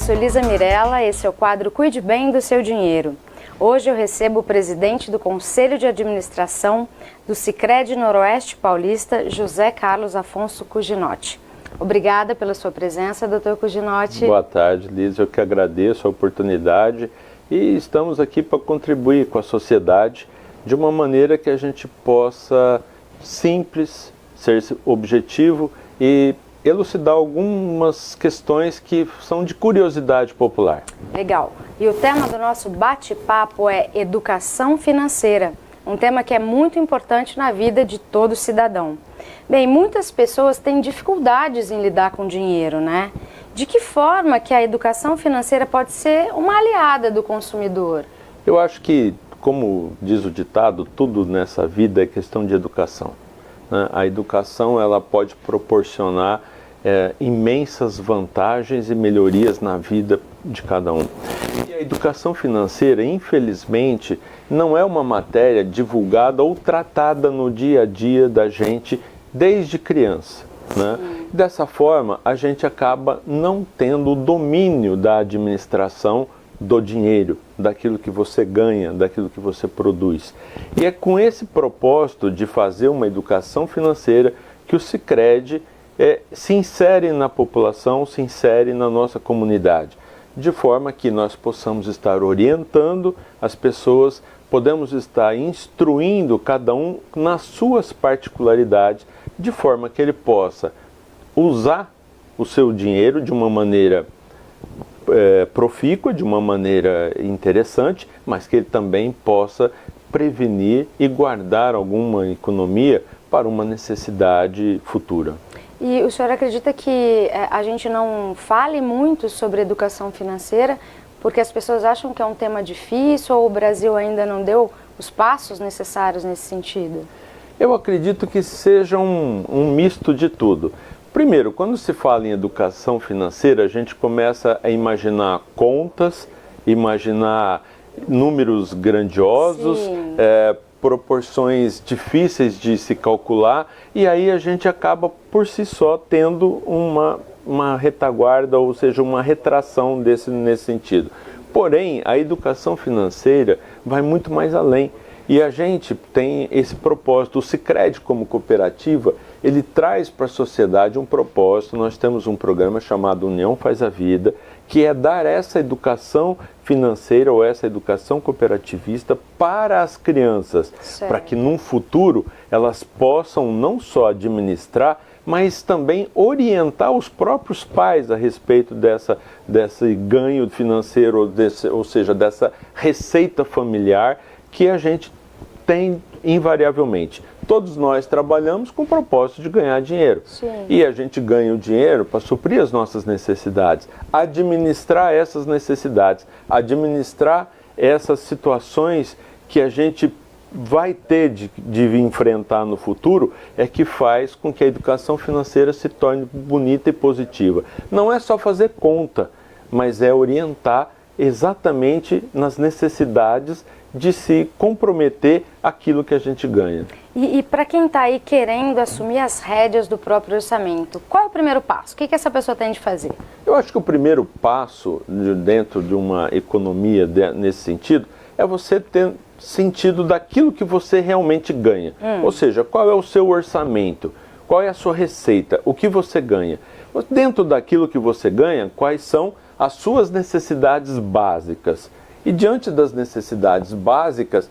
sou Elisa Mirella, esse é o quadro Cuide Bem do Seu Dinheiro. Hoje eu recebo o presidente do Conselho de Administração do Sicredi Noroeste Paulista, José Carlos Afonso Cuginotti. Obrigada pela sua presença, doutor Cuginotti. Boa tarde, Lisa. Eu que agradeço a oportunidade e estamos aqui para contribuir com a sociedade de uma maneira que a gente possa simples, ser objetivo e elucidar algumas questões que são de curiosidade popular. Legal. E o tema do nosso bate-papo é educação financeira, um tema que é muito importante na vida de todo cidadão. Bem, muitas pessoas têm dificuldades em lidar com dinheiro, né? De que forma que a educação financeira pode ser uma aliada do consumidor? Eu acho que, como diz o ditado, tudo nessa vida é questão de educação, né? A educação ela pode proporcionar imensas vantagens e melhorias na vida de cada um. E a educação financeira, infelizmente, não é uma matéria divulgada ou tratada no dia a dia da gente desde criança, né? Dessa forma, a gente acaba não tendo o domínio da administração do dinheiro, daquilo que você ganha, daquilo que você produz. E é com esse propósito de fazer uma educação financeira que o Sicredi se insere na população, se insere na nossa comunidade, de forma que nós possamos estar orientando as pessoas, podemos estar instruindo cada um nas suas particularidades, de forma que ele possa usar o seu dinheiro de uma maneira profícua, de uma maneira interessante, mas que ele também possa prevenir e guardar alguma economia para uma necessidade futura. E o senhor acredita que a gente não fale muito sobre educação financeira porque as pessoas acham que é um tema difícil ou o Brasil ainda não deu os passos necessários nesse sentido? Eu acredito que seja um misto de tudo. Primeiro, quando se fala em educação financeira, a gente começa a imaginar contas, imaginar números grandiosos, proporções difíceis de se calcular, e aí a gente acaba por si só tendo uma retaguarda, ou seja, uma retração nesse sentido. Porém, a educação financeira vai muito mais além. E a gente tem esse propósito. O Sicredi, como cooperativa, ele traz para a sociedade um propósito. Nós temos um programa chamado União Faz a Vida, que é dar essa educação financeira ou essa educação cooperativista para as crianças, para que num futuro elas possam não só administrar, mas também orientar os próprios pais a respeito desse ganho financeiro, ou seja, dessa receita familiar que a gente tem invariavelmente. Todos nós trabalhamos com o propósito de ganhar dinheiro. Sim. E a gente ganha o dinheiro para suprir as nossas necessidades, administrar essas necessidades, administrar essas situações que a gente vai ter de enfrentar no futuro, é que faz com que a educação financeira se torne bonita e positiva. Não é só fazer conta, mas é orientar exatamente nas necessidades de se comprometer aquilo que a gente ganha. E para quem está aí querendo assumir as rédeas do próprio orçamento, qual é o primeiro passo? O que essa pessoa tem de fazer? Eu acho que o primeiro passo dentro de uma economia nesse sentido é você ter sentido daquilo que você realmente ganha. Ou seja, qual é o seu orçamento? Qual é a sua receita? O que você ganha? Dentro daquilo que você ganha, quais são as suas necessidades básicas? E diante das necessidades básicas,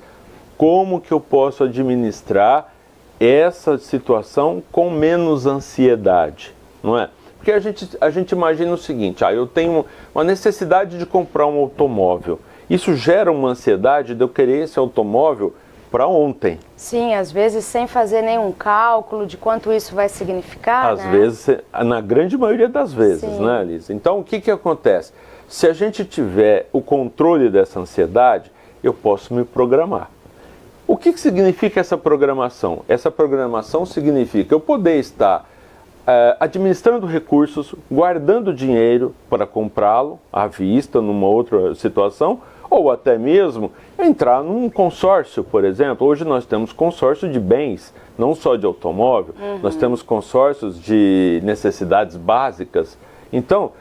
como que eu posso administrar essa situação com menos ansiedade, não é? Porque a gente imagina o seguinte, eu tenho uma necessidade de comprar um automóvel. Isso gera uma ansiedade de eu querer esse automóvel para ontem. Sim, às vezes sem fazer nenhum cálculo de quanto isso vai significar, Às vezes, na grande maioria das vezes, Sim. né, Lisa? Então, o que acontece? Se a gente tiver o controle dessa ansiedade, eu posso me programar. O que significa essa programação? Essa programação significa eu poder estar administrando recursos, guardando dinheiro para comprá-lo à vista, numa outra situação, ou até mesmo entrar num consórcio, por exemplo. Hoje nós temos consórcio de bens, não só de automóvel, nós temos consórcios de necessidades básicas. Então,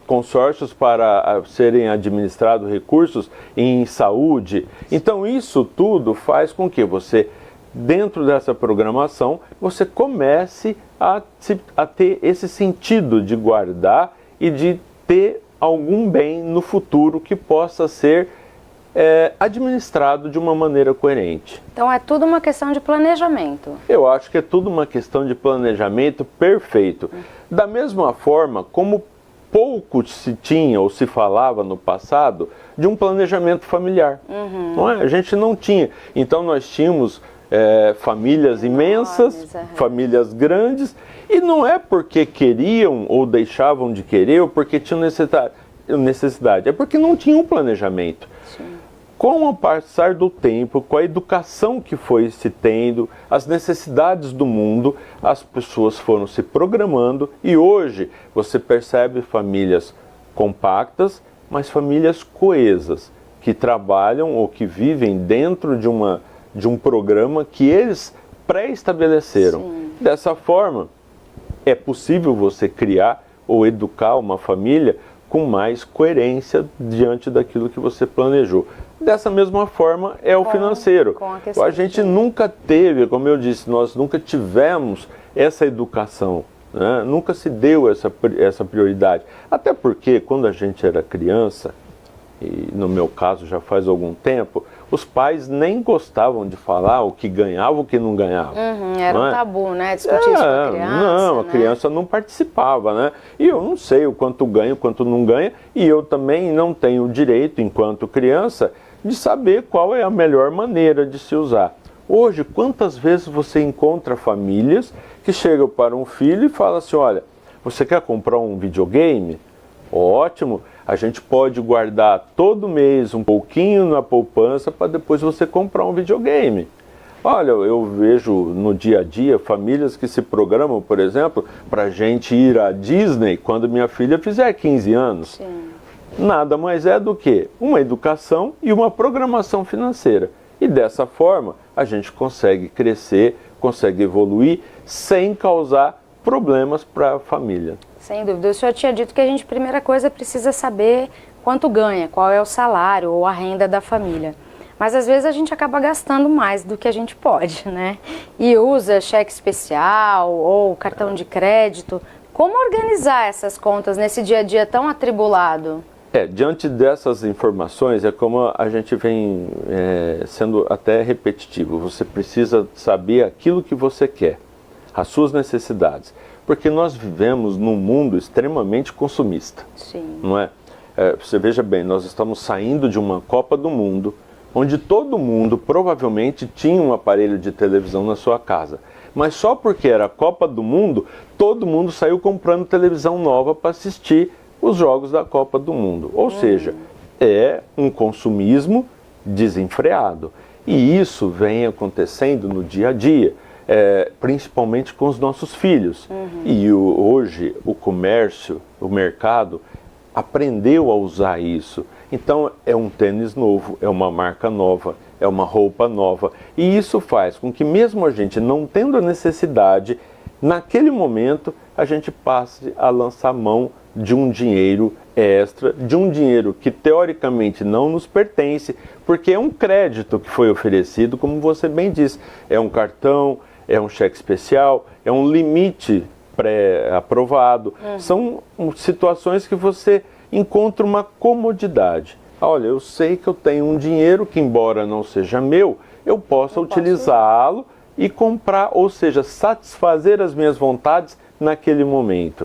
consórcios para serem administrados recursos em saúde. Então isso tudo faz com que você, dentro dessa programação, você comece a ter esse sentido de guardar e de ter algum bem no futuro que possa ser administrado de uma maneira coerente. Então é tudo uma questão de planejamento. Eu acho que é tudo uma questão de planejamento perfeito. Da mesma forma como pouco se tinha ou se falava no passado de um planejamento familiar. Não é? A gente não tinha. Então nós tínhamos famílias imensas, famílias grandes, e não é porque queriam ou deixavam de querer ou porque tinham necessidade, é porque não tinham um planejamento. Sim. Com o passar do tempo, com a educação que foi se tendo, as necessidades do mundo, as pessoas foram se programando e hoje você percebe famílias compactas, mas famílias coesas, que trabalham ou que vivem dentro de um programa que eles pré-estabeleceram. Sim. Dessa forma, é possível você criar ou educar uma família com mais coerência diante daquilo que você planejou. Dessa mesma forma é o financeiro. A gente nunca teve, como eu disse, nós nunca tivemos essa educação, né? Nunca se deu essa prioridade. Até porque quando a gente era criança, e no meu caso já faz algum tempo, os pais nem gostavam de falar o que ganhava, o que não ganhava. Era um tabu, né? Discutir isso com a criança. Não, a criança não participava, né? E eu não sei o quanto ganha, o quanto não ganha, e eu também não tenho o direito, enquanto criança, de saber qual é a melhor maneira de se usar. Hoje, quantas vezes você encontra famílias que chegam para um filho e falam assim, olha, você quer comprar um videogame? Ótimo, a gente pode guardar todo mês um pouquinho na poupança para depois você comprar um videogame. Olha, eu vejo no dia a dia famílias que se programam, por exemplo, para a gente ir à Disney quando minha filha fizer 15 anos. Sim. Nada mais é do que uma educação e uma programação financeira. E dessa forma a gente consegue crescer, consegue evoluir sem causar problemas para a família. Sem dúvida. O senhor tinha dito que a primeira coisa, precisa saber quanto ganha, qual é o salário ou a renda da família. Mas às vezes a gente acaba gastando mais do que a gente pode, né? E usa cheque especial ou cartão de crédito. Como organizar essas contas nesse dia a dia tão atribulado? Diante dessas informações, é como a gente vem sendo até repetitivo. Você precisa saber aquilo que você quer, as suas necessidades. Porque nós vivemos num mundo extremamente consumista. Sim. Não é? Você veja bem, nós estamos saindo de uma Copa do Mundo, onde todo mundo provavelmente tinha um aparelho de televisão na sua casa. Mas só porque era a Copa do Mundo, todo mundo saiu comprando televisão nova para assistir os jogos da Copa do Mundo. Ou seja, é um consumismo desenfreado. E isso vem acontecendo no dia a dia, principalmente com os nossos filhos. E hoje o comércio, o mercado, aprendeu a usar isso. Então é um tênis novo, é uma marca nova, é uma roupa nova. E isso faz com que mesmo a gente não tendo a necessidade, naquele momento a gente passe a lançar mão de um dinheiro extra, de um dinheiro que teoricamente não nos pertence, porque é um crédito que foi oferecido, como você bem disse, é um cartão, é um cheque especial, é um limite pré-aprovado. São situações que você encontra uma comodidade. Olha, eu sei que eu tenho um dinheiro que, embora não seja meu, eu posso utilizá-lo e comprar, ou seja, satisfazer as minhas vontades naquele momento.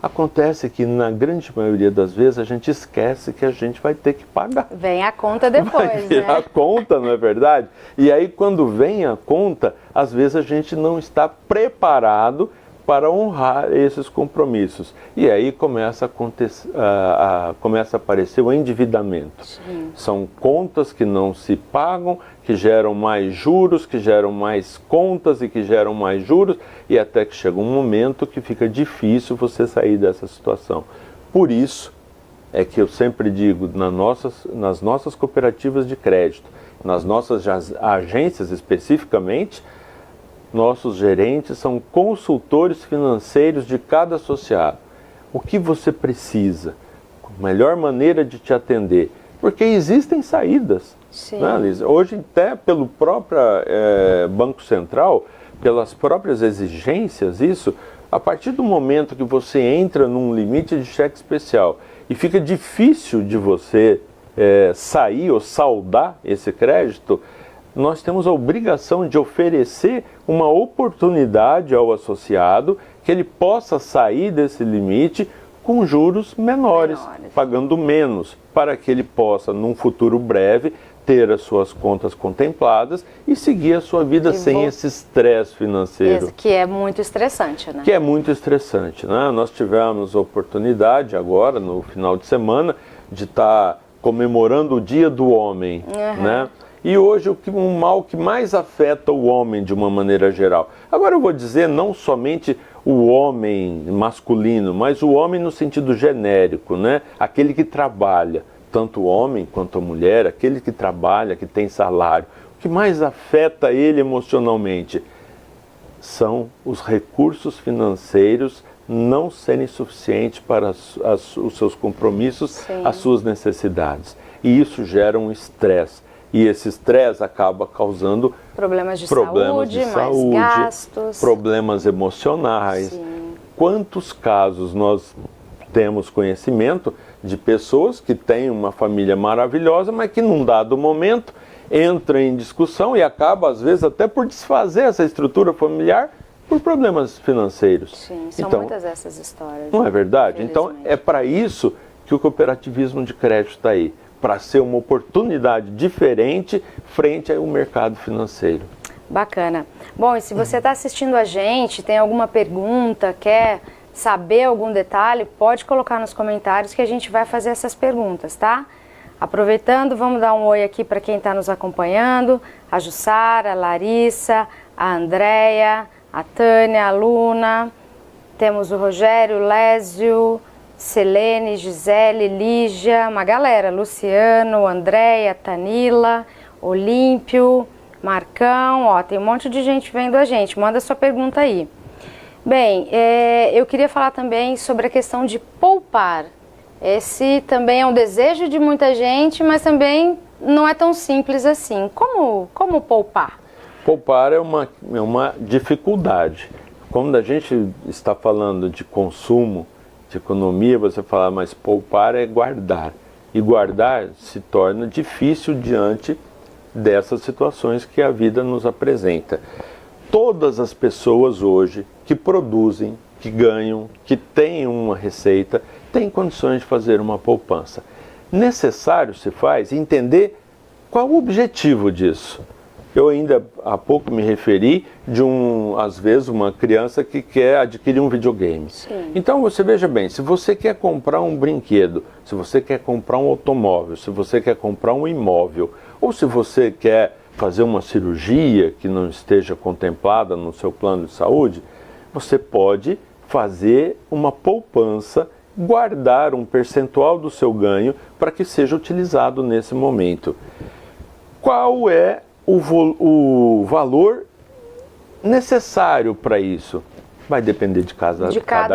Acontece que na grande maioria das vezes a gente esquece que a gente vai ter que pagar. Vem a conta depois, vai vir a conta, não é verdade? E aí quando vem a conta, às vezes a gente não está preparado para honrar esses compromissos. E aí começa a aparecer o endividamento. Sim. São contas que não se pagam, que geram mais juros, que geram mais contas e que geram mais juros, e até que chega um momento que fica difícil você sair dessa situação. Por isso é que eu sempre digo, nas nossas cooperativas de crédito, nas nossas agências especificamente, nossos gerentes são consultores financeiros de cada associado. o que você precisa, a melhor maneira de te atender, porque existem saídas. Sim. Né, Lisa? Hoje, até pelo próprio Banco Central, pelas próprias exigências, a partir do momento que você entra num limite de cheque especial e fica difícil de você sair ou saldar esse crédito, nós temos a obrigação de oferecer uma oportunidade ao associado que ele possa sair desse limite com juros menores, pagando menos, para que ele possa, num futuro breve, ter as suas contas contempladas e seguir a sua vida sem esse estresse financeiro. Que é muito estressante, né? Que é muito estressante, né? Nós tivemos a oportunidade agora, no final de semana, de estar comemorando o Dia do Homem, né? E hoje o mal que mais afeta o homem de uma maneira geral. Agora eu vou dizer não somente o homem masculino, mas o homem no sentido genérico, né? Aquele que trabalha, tanto o homem quanto a mulher, aquele que trabalha, que tem salário. O que mais afeta ele emocionalmente são os recursos financeiros não serem suficientes para os seus compromissos, Sim. as suas necessidades. E isso gera um estresse. E esse estresse acaba causando problemas de saúde, mais gastos, problemas emocionais. Sim. Quantos casos nós temos conhecimento de pessoas que têm uma família maravilhosa, mas que num dado momento entra em discussão e acaba, às vezes, até por desfazer essa estrutura familiar por problemas financeiros. Sim, são então, muitas essas histórias. Não é verdade? Então, é para isso que o cooperativismo de crédito está aí, para ser uma oportunidade diferente frente ao mercado financeiro. Bacana. Bom, e se você está assistindo a gente, tem alguma pergunta, quer saber algum detalhe, pode colocar nos comentários que a gente vai fazer essas perguntas, tá? Aproveitando, vamos dar um oi aqui para quem está nos acompanhando, a Jussara, a Larissa, a Andréia, a Tânia, a Luna, temos o Rogério, o Lésio, Selene, Gisele, Lígia, uma galera, Luciano, Andréia, Tanila, Olímpio, Marcão, ó, tem um monte de gente vendo a gente, manda sua pergunta aí. Bem, eu queria falar também sobre a questão de poupar. Esse também é um desejo de muita gente, mas também não é tão simples assim. Como poupar? Poupar é uma dificuldade. Quando a gente está falando de consumo, de economia, você fala, mas poupar é guardar. E guardar se torna difícil diante dessas situações que a vida nos apresenta. Todas as pessoas hoje que produzem, que ganham, que têm uma receita, têm condições de fazer uma poupança. Necessário se faz entender qual o objetivo disso. Eu ainda há pouco me referi de às vezes, uma criança que quer adquirir um videogame. Sim. Então você veja bem, se você quer comprar um brinquedo, se você quer comprar um automóvel, se você quer comprar um imóvel, ou se você quer fazer uma cirurgia que não esteja contemplada no seu plano de saúde, você pode fazer uma poupança, guardar um percentual do seu ganho para que seja utilizado nesse momento. Qual é o valor necessário para isso? Vai depender de cada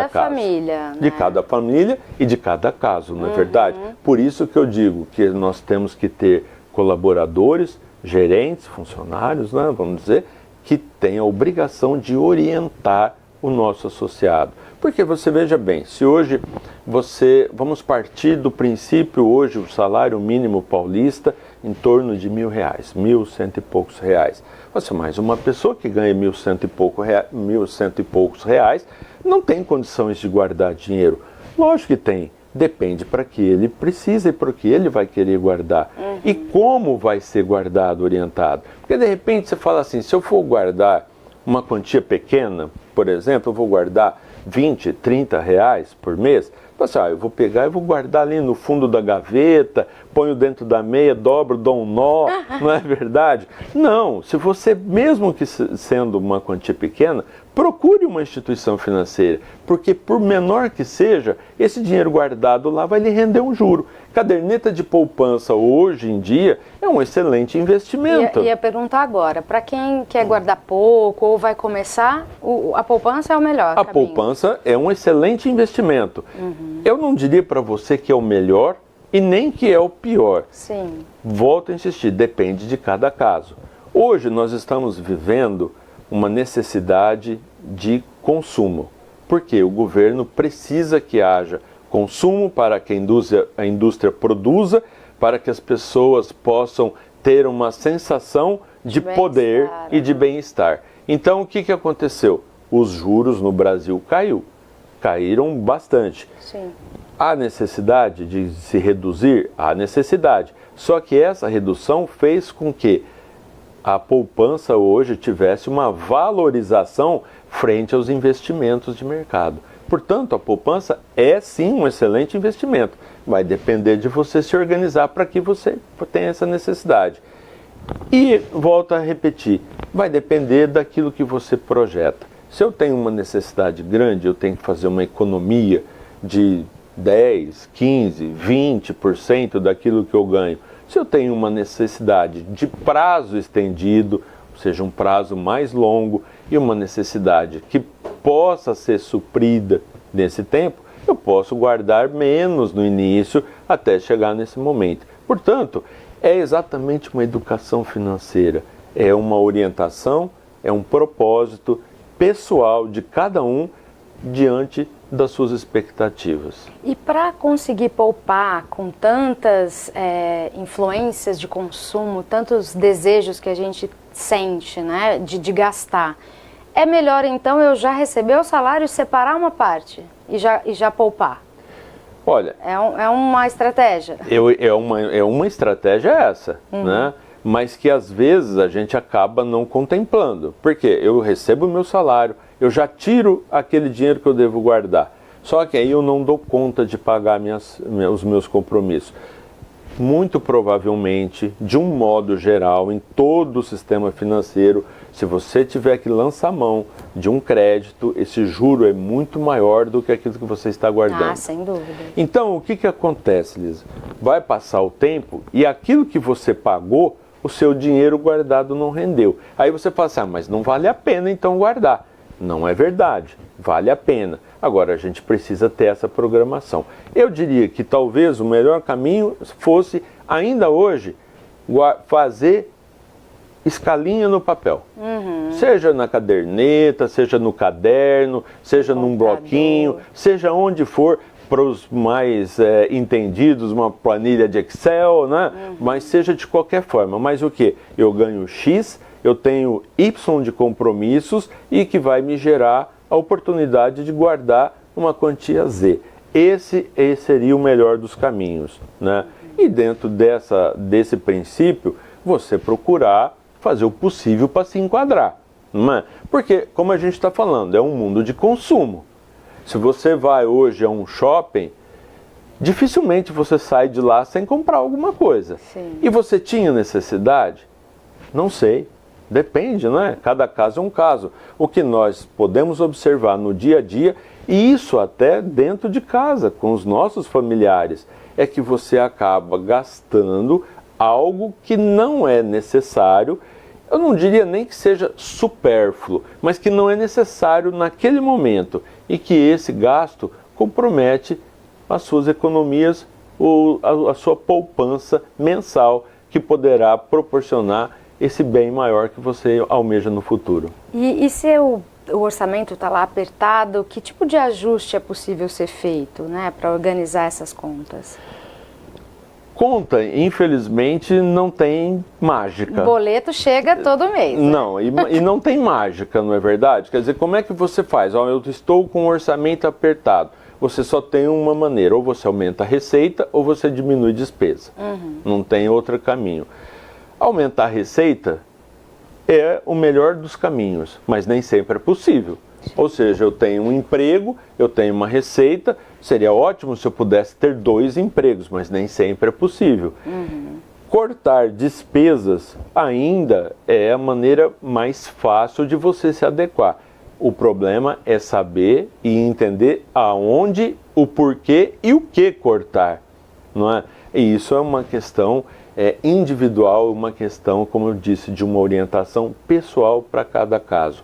caso. Família. Né? De cada família e de cada caso, não é verdade? Por isso que eu digo que nós temos que ter colaboradores, gerentes, funcionários, né, vamos dizer, que têm a obrigação de orientar o nosso associado. Porque você veja bem, se hoje vamos partir do princípio, hoje o salário mínimo paulista em torno de R$1.000, R$1.100 e poucos reais. Você mais uma pessoa que ganha R$1.100 e poucos reais, não tem condições de guardar dinheiro. Lógico que tem, depende para que ele precisa e para que ele vai querer guardar. E como vai ser guardado, orientado. Porque de repente você fala assim, se eu for guardar uma quantia pequena, por exemplo, eu vou guardar 20, 30 reais por mês, Assim, eu vou pegar e vou guardar ali no fundo da gaveta, ponho dentro da meia, dobro, dou um nó, não é verdade? Não, se você, mesmo que sendo uma quantia pequena, procure uma instituição financeira, porque por menor que seja, esse dinheiro guardado lá vai lhe render um juro. Caderneta de poupança hoje em dia é um excelente investimento. Ia perguntar agora, para quem quer guardar pouco ou vai começar, a poupança é o melhor A caminho. poupança é um excelente investimento. Eu não diria para você que é o melhor e nem que é o pior. Sim. Volto a insistir, depende de cada caso. Hoje nós estamos vivendo uma necessidade de consumo, porque o governo precisa que haja consumo para que a indústria produza, para que as pessoas possam ter uma sensação de poder e de bem-estar. Então o que aconteceu? Os juros no Brasil caíram bastante. Sim. Há necessidade de se reduzir? Há necessidade. Só que essa redução fez com que a poupança hoje tivesse uma valorização frente aos investimentos de mercado. Portanto, a poupança é sim um excelente investimento. Vai depender de você se organizar para que você tenha essa necessidade. E, volto a repetir, vai depender daquilo que você projeta. Se eu tenho uma necessidade grande, eu tenho que fazer uma economia de 10, 15, 20% daquilo que eu ganho. Se eu tenho uma necessidade de prazo estendido, ou seja, um prazo mais longo, e uma necessidade que possa ser suprida nesse tempo, eu posso guardar menos no início até chegar nesse momento. Portanto, é exatamente uma educação financeira, é uma orientação, é um propósito pessoal de cada um diante das suas expectativas. E para conseguir poupar com tantas influências de consumo, tantos desejos que a gente sente, né, de gastar, é melhor então eu já receber o salário, separar uma parte e já poupar? Olha, é uma estratégia? É uma estratégia essa, né? Mas que às vezes a gente acaba não contemplando. Porque eu recebo o meu salário, eu já tiro aquele dinheiro que eu devo guardar. Só que aí eu não dou conta de pagar os meus compromissos. Muito provavelmente, de um modo geral, em todo o sistema financeiro, se você tiver que lançar mão de um crédito, esse juro é muito maior do que aquilo que você está guardando. Ah, sem dúvida. Então, o que acontece, Lisa? Vai passar o tempo e aquilo que você pagou, o seu dinheiro guardado não rendeu. Aí você fala assim, mas não vale a pena então guardar. Não é verdade, vale a pena. Agora, a gente precisa ter essa programação. Eu diria que talvez o melhor caminho fosse, ainda hoje, fazer escalinha no papel. Seja na caderneta, seja no caderno, seja num bloquinho, seja onde for, para os mais entendidos, uma planilha de Excel, né? Mas seja de qualquer forma. Mas o que? Eu ganho X, eu tenho Y de compromissos e que vai me gerar a oportunidade de guardar uma quantia Z. Esse seria o melhor dos caminhos, né? E dentro desse princípio, você procurar fazer o possível para se enquadrar, não é? Porque, como a gente está falando, é um mundo de consumo. Se você vai hoje a um shopping, dificilmente você sai de lá sem comprar alguma coisa. Sim. E você tinha necessidade? Não sei. Depende, não é? Cada caso é um caso. O que nós podemos observar no dia a dia, e isso até dentro de casa, com os nossos familiares, é que você acaba gastando algo que não é necessário. Eu não diria nem que seja supérfluo, mas que não é necessário naquele momento e que esse gasto compromete as suas economias ou a sua poupança mensal, que poderá proporcionar esse bem maior que você almeja no futuro. E se o orçamento está lá apertado, que tipo de ajuste é possível ser feito, né, para organizar essas contas? Conta, infelizmente, não tem mágica. O boleto chega todo mês. Né? Não, e não tem mágica, não é verdade? Quer dizer, como é que você faz? Eu estou com um orçamento apertado. Você só tem uma maneira, ou você aumenta a receita ou você diminui despesa. Não tem outro caminho. Aumentar a receita é o melhor dos caminhos, mas nem sempre é possível. Ou seja, eu tenho um emprego, eu tenho uma receita, seria ótimo se eu pudesse ter 2 empregos, mas nem sempre é possível. Cortar despesas ainda é a maneira mais fácil de você se adequar. O problema é saber e entender aonde, o porquê e o que cortar, não é? E isso é uma questão individual, uma questão, como eu disse, de uma orientação pessoal para cada caso.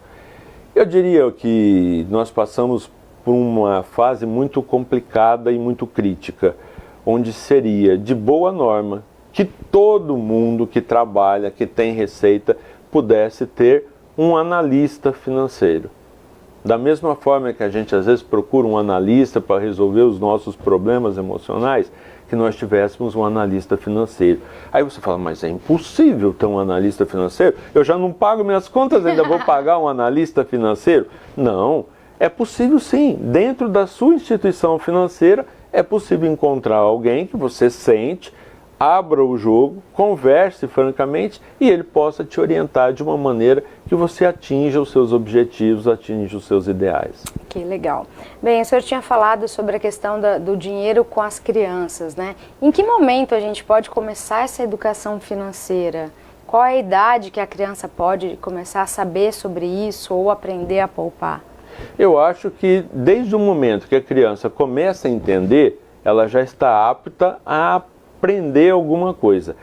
Eu diria que nós passamos por uma fase muito complicada e muito crítica, onde seria de boa norma que todo mundo que trabalha, que tem receita, pudesse ter um analista financeiro. Da mesma forma que a gente às vezes procura um analista para resolver os nossos problemas emocionais, que nós tivéssemos um analista financeiro. Aí você fala, mas é impossível ter um analista financeiro? Eu já não pago minhas contas, ainda vou pagar um analista financeiro? Não, é possível sim. Dentro da sua instituição financeira, é possível encontrar alguém que você sente, abra o jogo, converse francamente e ele possa te orientar de uma maneira que você atinja os seus objetivos, atinja os seus ideais. Que legal. Bem, o senhor tinha falado sobre a questão do dinheiro com as crianças, né? Em que momento a gente pode começar essa educação financeira? Qual é a idade que a criança pode começar a saber sobre isso ou aprender a poupar? Eu acho que desde o momento que a criança começa a entender, ela já está apta a aprender alguma coisa.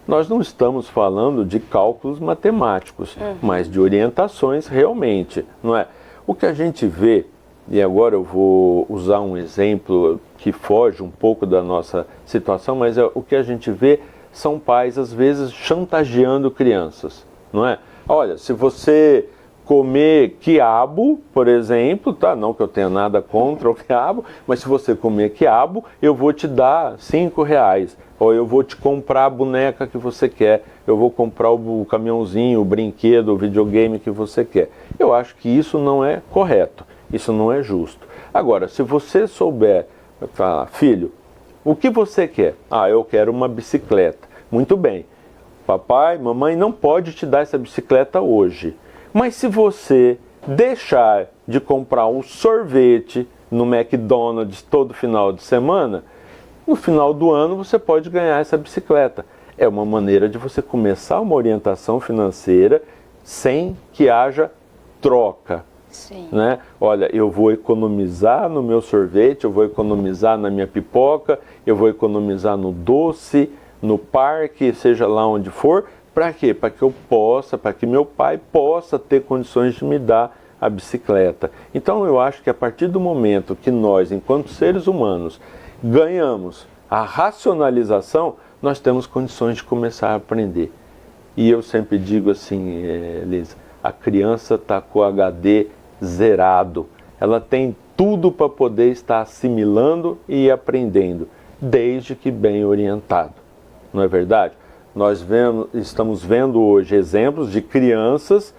Nós não estamos falando de cálculos matemáticos, mas de orientações realmente, não é? O que a gente vê, e agora eu vou usar um exemplo que foge um pouco da nossa situação, mas o que a gente vê são pais às vezes chantageando crianças, não é? Olha, se você comer quiabo, por exemplo, tá? Não que eu tenha nada contra o quiabo, mas se você comer quiabo, eu vou te dar R$5, ou eu vou te comprar a boneca que você quer, eu vou comprar o caminhãozinho, o brinquedo, o videogame que você quer. Eu acho que isso não é correto, isso não é justo. Agora, se você souber falar, filho, o que você quer? Ah, eu quero uma bicicleta. Muito bem, papai, mamãe não pode te dar essa bicicleta hoje. Mas se você deixar de comprar um sorvete no McDonald's todo final de semana, no final do ano você pode ganhar essa bicicleta. É uma maneira de você começar uma orientação financeira sem que haja troca. Sim. Né? Olha, eu vou economizar no meu sorvete, eu vou economizar na minha pipoca, eu vou economizar no doce, no parque, seja lá onde for. Para quê? Para que eu possa, para que meu pai possa ter condições de me dar a bicicleta. Então eu acho que a partir do momento que nós, enquanto seres humanos, ganhamos a racionalização, nós temos condições de começar a aprender. E eu sempre digo assim, Elisa, a criança está com o HD zerado. Ela tem tudo para poder estar assimilando e aprendendo, desde que bem orientado. Não é verdade? Nós estamos vendo hoje exemplos de crianças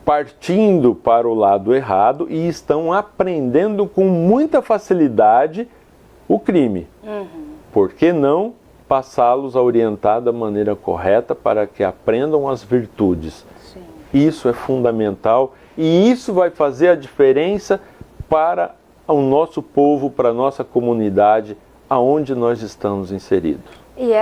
partindo para o lado errado e estão aprendendo com muita facilidade o crime. Por que não passá-los a orientar da maneira correta para que aprendam as virtudes? Sim. Isso é fundamental e isso vai fazer a diferença para o nosso povo, para a nossa comunidade, aonde nós estamos inseridos. E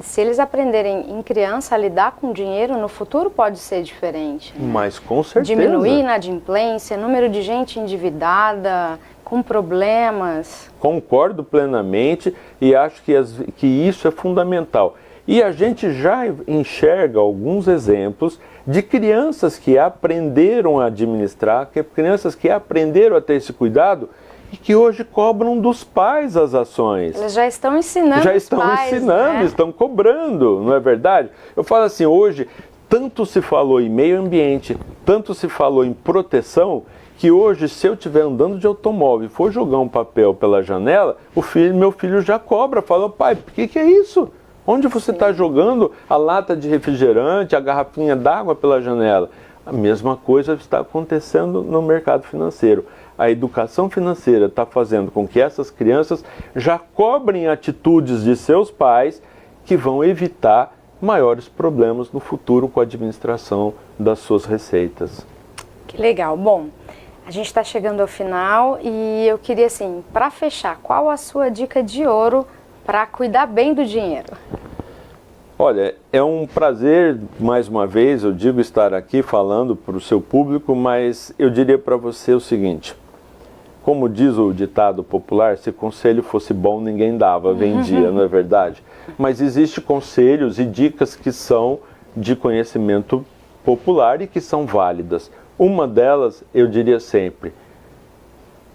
se eles aprenderem em criança a lidar com dinheiro, no futuro pode ser diferente. Né? Mas com certeza. Diminuir a inadimplência, número de gente endividada, com problemas. Concordo plenamente e acho que isso é fundamental. E a gente já enxerga alguns exemplos de crianças que aprenderam a administrar, crianças que aprenderam a ter esse cuidado e que hoje cobram dos pais as ações. Eles já estão ensinando Já estão os pais, ensinando, né? estão cobrando, não é verdade? Eu falo assim, hoje, tanto se falou em meio ambiente, tanto se falou em proteção, que hoje, se eu estiver andando de automóvel e for jogar um papel pela janela, meu filho já cobra, fala, pai, o que é isso? Onde você está jogando a lata de refrigerante, a garrafinha d'água pela janela? A mesma coisa está acontecendo no mercado financeiro. A educação financeira está fazendo com que essas crianças já cobrem atitudes de seus pais que vão evitar maiores problemas no futuro com a administração das suas receitas. Que legal. Bom, A gente está chegando ao final e eu queria, assim, para fechar, qual a sua dica de ouro para cuidar bem do dinheiro? Olha, é um prazer, mais uma vez, eu digo, estar aqui falando para o seu público, mas eu diria para você o seguinte: como diz o ditado popular, se conselho fosse bom, ninguém dava, vendia, não é verdade? Mas existem conselhos e dicas que são de conhecimento popular e que são válidas. Uma delas, eu diria sempre,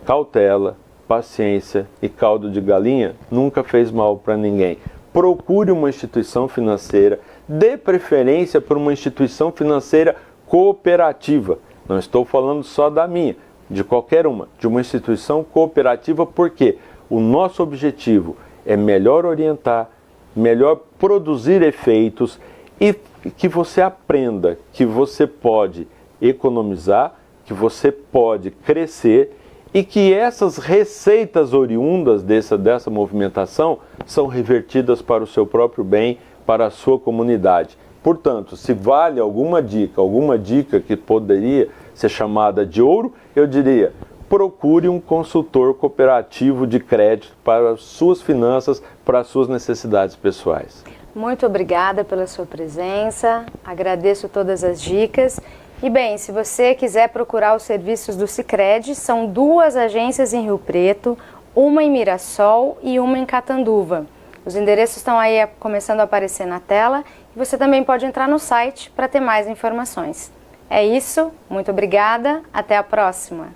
cautela, paciência e caldo de galinha nunca fez mal para ninguém. Procure uma instituição financeira, dê preferência para uma instituição financeira cooperativa. Não estou falando só da minha, de qualquer uma, de uma instituição cooperativa, porque o nosso objetivo é melhor orientar, melhor produzir efeitos e que você aprenda que você pode economizar, que você pode crescer e que essas receitas oriundas dessa movimentação são revertidas para o seu próprio bem, para a sua comunidade. Portanto, se vale alguma dica que poderia ser chamada de ouro, eu diria: procure um consultor cooperativo de crédito para as suas finanças, para as suas necessidades pessoais. Muito obrigada pela sua presença, agradeço todas as dicas. E bem, se você quiser procurar os serviços do Sicredi, são 2 agências em Rio Preto, uma em Mirassol e uma em Catanduva. Os endereços estão aí começando a aparecer na tela e você também pode entrar no site para ter mais informações. É isso, muito obrigada, até a próxima!